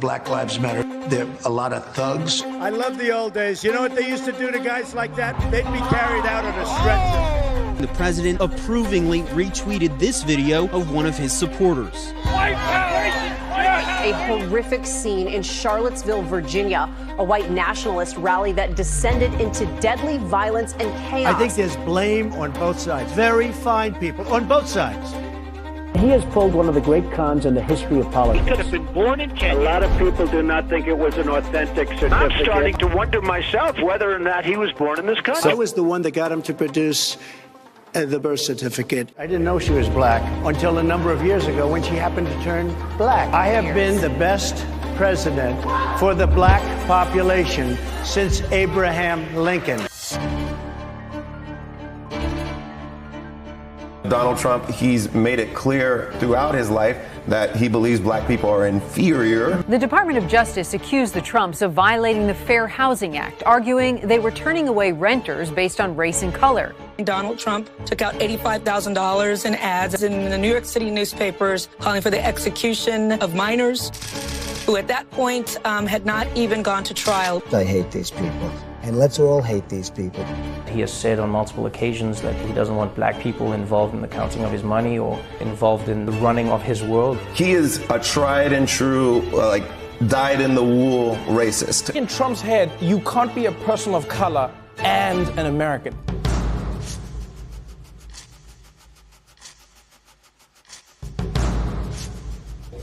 Black Lives Matter. There are a lot of thugs. I love the old days. You know what they used to do to guys like that? They'd be carried out on a stretcher. The president approvingly retweeted this video of one of his supporters. A horrific scene in Charlottesville, Virginia, a white nationalist rally that descended into deadly violence and chaos. I think there's blame on both sides. Very fine people on both sides. He has pulled one of the great cons in the history of politics. He could have been born in Kenya. A lot of people do not think it was an authentic certificate. I'm starting to wonder myself whether or not he was born in this country. I was the one that got him to produce the birth certificate. I didn't know she was black until a number of years ago when she happened to turn black. I have been the best president for the black population since Abraham Lincoln. Donald Trump, he's made it clear throughout his life that he believes black people are inferior. The Department of Justice accused the Trumps of violating the Fair Housing Act, arguing they were turning away renters based on race and color. Donald Trump took out $85,000 in ads in the New York City newspapers calling for the execution of minors who at that point had not even gone to trial. I hate these people, and let's all hate these people. He has said on multiple occasions that he doesn't want black people involved in the counting of his money or involved in the running of his world. He is a tried and true, dyed-in-the-wool racist. In Trump's head, you can't be a person of color and an American.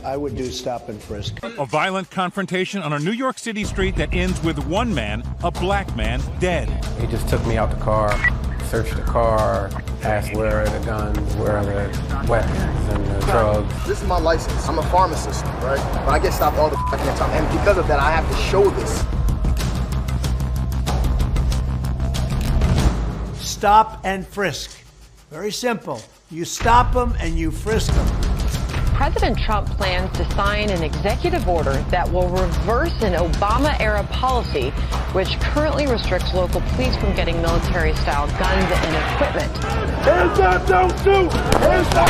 I would do stop and frisk. A violent confrontation on a New York City street that ends with one man, a black man, dead. He just took me out the car, searched the car, asked where are the guns, where are the weapons and the drugs. This is my license. I'm a pharmacist, right? But I get stopped all the time. And because of that, I have to show this. Stop and frisk. Very simple. You stop them and you frisk them. President Trump plans to sign an executive order that will reverse an Obama-era policy which currently restricts local police from getting military-style guns and equipment. Hands up, don't shoot! Hands up!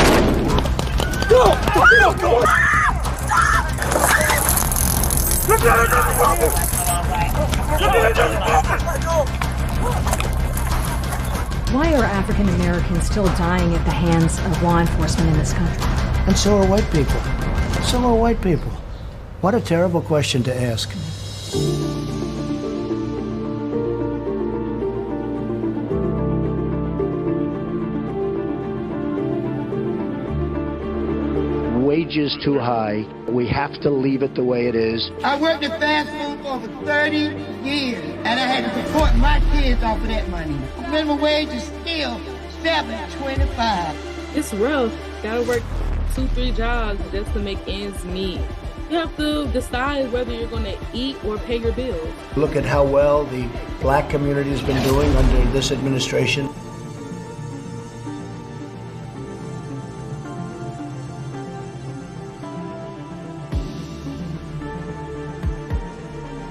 Go! Go! Go! Why are African Americans still dying at the hands of law enforcement in this country? And so are white people. So are white people. What a terrible question to ask. Wages too high. We have to leave it the way it is. I worked at fast food for over 30 years, and I had to support my kids off of that money. Minimum wage is still $7.25. It's rough. Gotta work 2-3 jobs just to make ends meet. You have to decide whether you're going to eat or pay your bills. Look at how well the black community has been doing under this administration.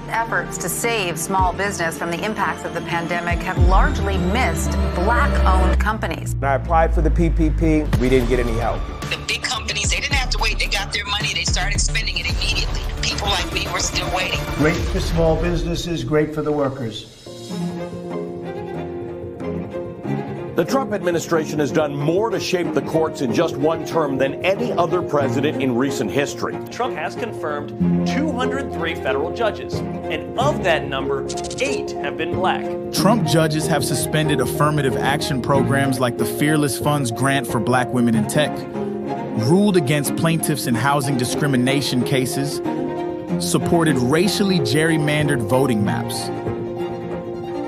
Efforts to save small business from the impacts of the pandemic have largely missed black-owned companies. When I applied for the PPP, we didn't get any help. The big companies, they didn't have to wait. They got their money. They started spending it immediately. People like me were still waiting. Great for small businesses, great for the workers. The Trump administration has done more to shape the courts in just one term than any other president in recent history. Trump has confirmed 203 federal judges, and of that number, 8 have been black. Trump judges have suspended affirmative action programs like the Fearless Funds grant for black women in tech, ruled against plaintiffs in housing discrimination cases, supported racially gerrymandered voting maps,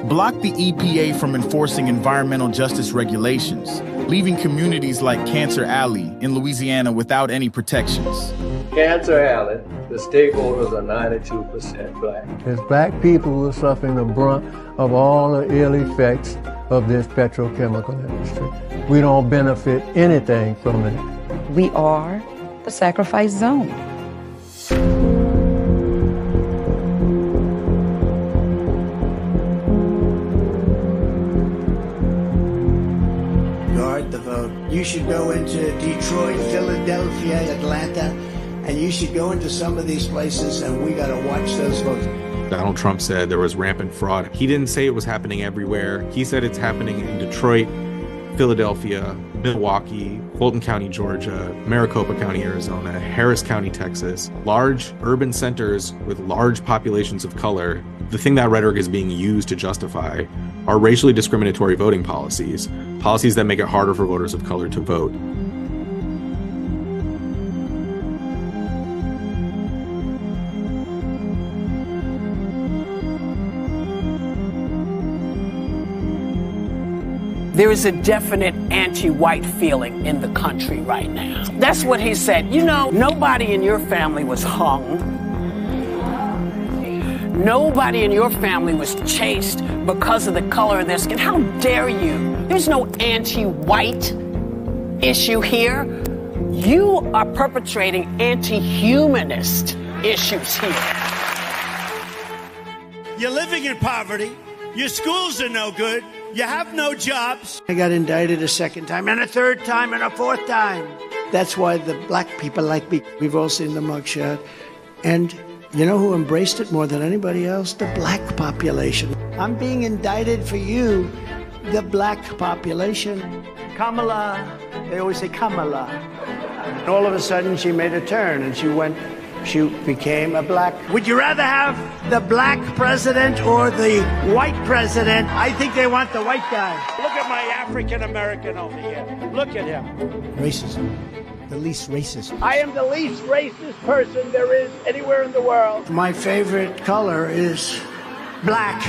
blocked the EPA from enforcing environmental justice regulations, leaving communities like Cancer Alley in Louisiana without any protections. Cancer Alley, the stakeholders are 92% black. It's black people who are suffering the brunt of all the ill effects of this petrochemical industry. We don't benefit anything from it. We are the sacrifice zone. Guard the vote. You should go into Detroit, Philadelphia, Atlanta, And you should go into some of these places, and we got to watch those votes. Donald Trump said there was rampant fraud. He didn't say it was happening everywhere. He said it's happening in Detroit, Philadelphia, Milwaukee, Fulton County, Georgia, Maricopa County, Arizona, Harris County, Texas, large urban centers with large populations of color. The thing that rhetoric is being used to justify are racially discriminatory voting policies, policies that make it harder for voters of color to vote. There is a definite anti-white feeling in the country right now. That's what he said. You know, nobody in your family was hung. Nobody in your family was chased because of the color of their skin. How dare you? There's no anti-white issue here. You are perpetrating anti-humanist issues here. You're living in poverty. Your schools are no good. You have no jobs. I got indicted a second time, and a third time, and a fourth time. That's why the black people like me. We've all seen the mugshot. And you know who embraced it more than anybody else? The black population. I'm being indicted for you, the black population. Kamala, they always say Kamala. And all of a sudden, she made a turn, and she became a black. Would you rather have the black president or the white president? I think they want the white guy. Look at my African American over here. Look at him. Racism. The least racist. I am the least racist person there is anywhere in the world. My favorite color is black.